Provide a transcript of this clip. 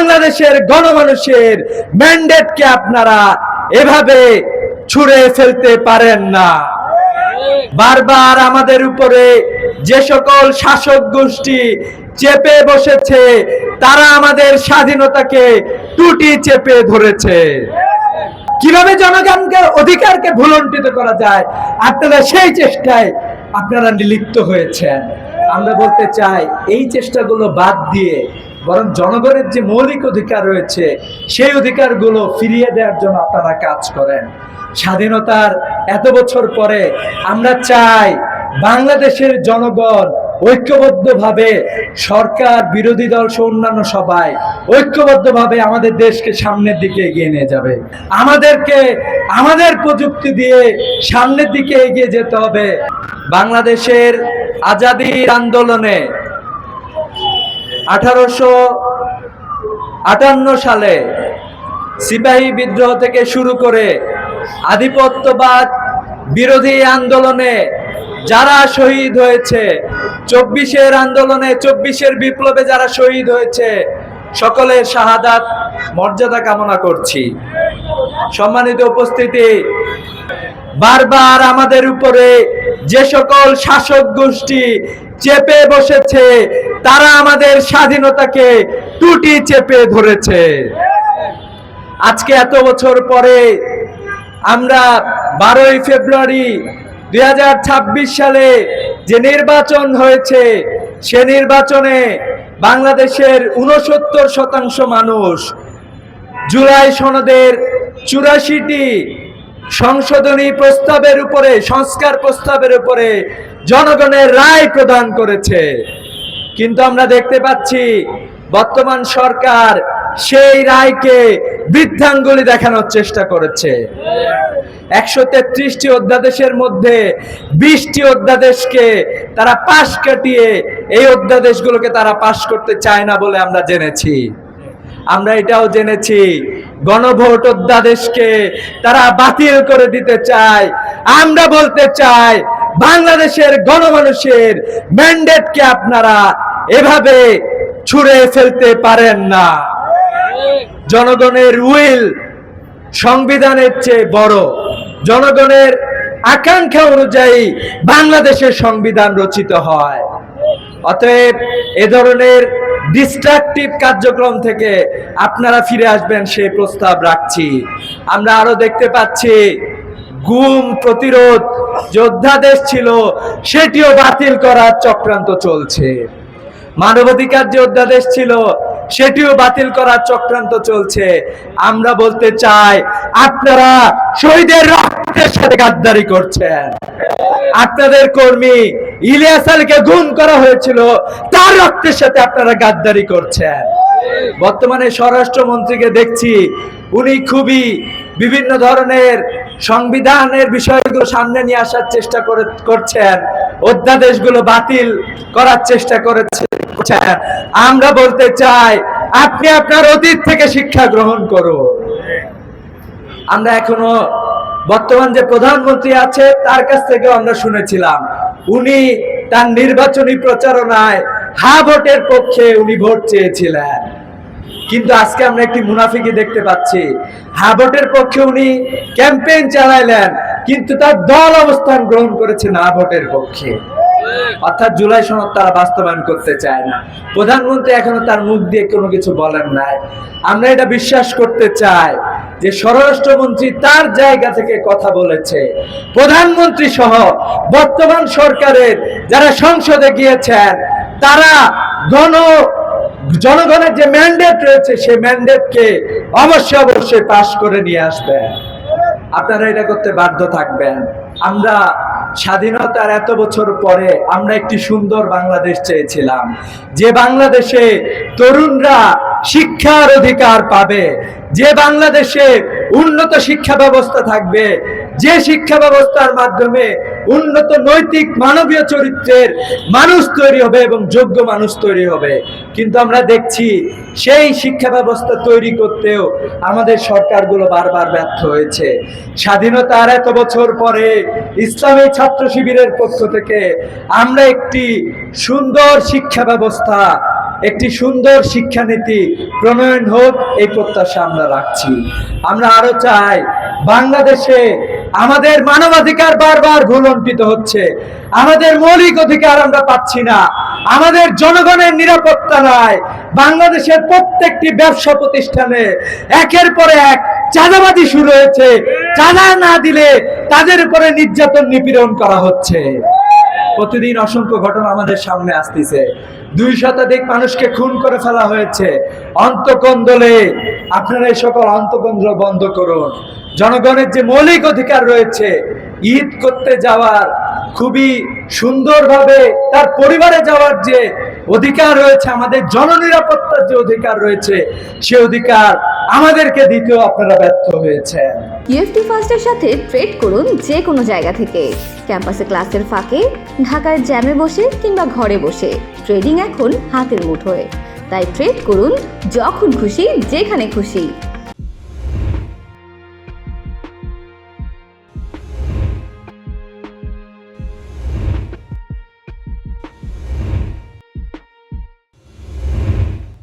বাংলাদেশের গণমানুষের ম্যান্ডেটকে আপনারা এভাবে ছুঁড়ে ফেলতে পারেন না। বারবার আমাদের উপরে যে সকল শাসক গোষ্ঠী চেপে বসেছে, তারা আমাদের স্বাধীনতাকে টুটি চেপে ধরেছে। কিভাবে জনগণের অধিকারকে ভুলণ্ঠিত করা যায়, আপনারা সেই চেষ্টায় আপনারা নিলিপ্ত হয়েছেন। আমরা বলতে চাই, এই চেষ্টাগুলো বাদ দিয়ে বরং জনগণের যে মৌলিক অধিকার রয়েছে সেই অধিকারগুলো ফিরিয়ে দেওয়ার জন্য আপনারা কাজ করেন। স্বাধীনতার এত বছর পরে আমরা চাই বাংলাদেশের জনগণ ঐক্যবদ্ধভাবে, সরকার বিরোধী দল সহ অন্যান্য সবাই ঐক্যবদ্ধভাবে আমাদের দেশকে সামনের দিকে এগিয়ে নিয়ে যাবে। আমাদেরকে আমাদের প্রযুক্তি দিয়ে সামনের দিকে এগিয়ে যেতে হবে। বাংলাদেশের আজাদীর আন্দোলনে 1858 সালে সিপাহী বিদ্রোহ থেকে শুরু করে আধিপত্যবাদ বিরোধী আন্দোলনে যারা শহীদ হয়েছে, 24-এর আন্দোলনে, 24-এর বিপ্লবে যারা শহীদ হয়েছে, সকলের শাহাদাত মর্যাদা কামনা করছি। সম্মানিত উপস্থিতি, বারবার আমাদের উপরে যে সকল শাসক গোষ্ঠী চেপে বসেছে, তারা আমাদের স্বাধীনতাকে টুটি চেপে ধরেছে। আজকে এত বছর পরে আমরা 12ই ফেব্রুয়ারি 2026 সালে যে নির্বাচন হয়েছে, সে নির্বাচনে বাংলাদেশের 69% মানুষ জুলাই সনদের 84টি সংশোধনী প্রস্তাবের উপরে, সংস্কার প্রস্তাবের উপরে জনগণের রায় প্রদান করেছে। কিন্তু আমরা দেখতে পাচ্ছি বর্তমান সরকার সেই রায়কে বৃদ্ধাঙ্গুলি দেখানোর চেষ্টা করেছে। 133টি অধ্যাদেশের মধ্যে 20টি অধ্যাদেশকে তারা পাশ কাটিয়ে এই অধ্যাদেশগুলোকে তারা পাশ করতে চায় না বলে আমরা জেনেছি। আমরা এটাও জেনেছি গণভোট অধ্যাদেশকে তারা বাতিল করে দিতে চায়। আমরা বলতে চাই, বাংলাদেশের গণমানুষের ম্যান্ডেটকে আপনারা এভাবে ছুঁড়ে ফেলতে পারেন না। জনগণের উইল সংবিধানের চেয়ে বড়। জনগণের আকাঙ্ক্ষা অনুযায়ী বাংলাদেশের সংবিধান রচিত হয়। অতএব এ ধরনের ডিস্ট্রাকটিভ কার্যক্রম থেকে আপনারা ফিরে আসবেন সেই প্রস্তাব রাখছি। আমরা আরো দেখতে পাচ্ছি গুম প্রতিরোধ যে অধ্যাদেশ ছিল সেটিও বাতিল করার চক্রান্ত চলছে। মানবাধিকার যে অধ্যাদেশ ছিল সেটিও বাতিল করার চক্রান্ত চলছে। আমরা বলতে চাই, আপনারা শহীদের রক্তের সাথে গাদ্দারি করছেন। আপনাদের কর্মী ইলিয়াস আলীকে গুম করা হয়েছিল, তার রক্তের সাথে আপনারা গাদ্দারি করছেন। বর্তমানে স্বরাষ্ট্রমন্ত্রীকে দেখছি, উনি খুবই বিভিন্ন ধরনের সংবিধানের বিষয়গুলো সামনে নিয়ে আসার চেষ্টা করছেন, অধ্যাদেশগুলো বাতিল করার চেষ্টা করেছেন। আমরা বলতে চাই, আপনি আপনার অতীত থেকে শিক্ষা গ্রহণ করুন। আমরা এখনো বর্তমান যে প্রধানমন্ত্রী আছে তার কাছ থেকেও আমরা শুনেছিলাম, উনি তার নির্বাচনী প্রচারণায় হা ভোটের পক্ষে উনি ভোট চেয়েছিলেন। কিন্তু আজকে আমরা একটি মুনাফিকি দেখতে পাচ্ছি, হা ভোটের পক্ষে উনি ক্যাম্পেইন চালাইলেন, কিন্তু তার দল অবস্থান গ্রহণ করেছে না ভোটের পক্ষে। অর্থাৎ জুলাই সনদ তারা বাস্তবায়ন করতে চায় না। প্রধানমন্ত্রী এখনো তার মুখ দিয়ে কোনো কিছু বলেন নাই। আমরা এটা বিশ্বাস করতে চাই যে স্বরাষ্ট্রমন্ত্রী তার জায়গা থেকে কথা বলেছে। প্রধানমন্ত্রী সহ বর্তমান সরকারের যারা সংসদে গিয়েছেন, তারা জনগণের যে ম্যান্ডেট রয়েছে সেই ম্যান্ডেটকে অবশ্যই পাশ করে নিয়ে আসবেন। আপনারা এটা করতে বাধ্য থাকবেন। আমরা স্বাধীনতার এত বছর পরে আমরা একটি সুন্দর বাংলাদেশ চেয়েছিলাম, যে বাংলাদেশে তরুণরা শিক্ষার অধিকার পাবে, যে বাংলাদেশে উন্নত শিক্ষা ব্যবস্থা থাকবে, যে শিক্ষা ব্যবস্থার মাধ্যমে উন্নত নৈতিক মানবীয় চরিত্রের মানুষ তৈরি হবে এবং যোগ্য মানুষ তৈরি হবে। কিন্তু আমরা দেখছি সেই শিক্ষা ব্যবস্থা তৈরি করতেও আমাদের সরকারগুলো বারবার ব্যর্থ হয়েছে। স্বাধীনতার এত বছর পরে ইসলামী ছাত্র শিবিরের পক্ষ থেকে আমরা একটি সুন্দর শিক্ষা ব্যবস্থা একটি সুন্দর শিক্ষানীতি প্রণয়ন হোক, এই প্রত্যাশা আমরা রাখছি। আমরা আরো চাই বাংলাদেশে আমাদের মানবাধিকার বারবার ভুলণ্ঠিত হচ্ছে, আমাদের মৌলিক অধিকার আমরা পাচ্ছি না, আমাদের জনগণের নিরাপত্তা নাই। বাংলাদেশের প্রত্যেকটি ব্যবসা প্রতিষ্ঠানে একের পর এক চাঁদাবাজি শুরু হয়েছে, চাঁদা না দিলে তাদের উপরে নির্যাতন নিপীড়ন করা হচ্ছে। প্রতিদিন অসংখ্য ঘটনা আমাদের সামনে আসতেছে। 2 শতাধিক মানুষকে খুন করে ফেলা হয়েছে। অন্তকন্দলে আপনারা এই সকল অন্তকন্দল বন্ধ করুন। জনগণের যে মৌলিক অধিকার রয়েছে, ঈদ করতে যাওয়ার, খুবই সুন্দরভাবে তার পরিবারে যাওয়ার যে অধিকার রয়েছে, আমাদের জননিরাপত্তার যে অধিকার রয়েছে, সে অধিকার আমাদেরকে দিতেও আপনারা ব্যর্থ হয়েছেন। ইউএফটি ফার্স্টের সাথে ট্রেড করুন যে কোনো জায়গা থেকে। ক্যাম্পাসে ক্লাসের ফাঁকে, ঢাকার জ্যামে বসে কিংবা ঘরে বসে, ট্রেডিং এখন হাতের মুঠোয়। তাই ট্রেড করুন যখন খুশি, যেখানে খুশি।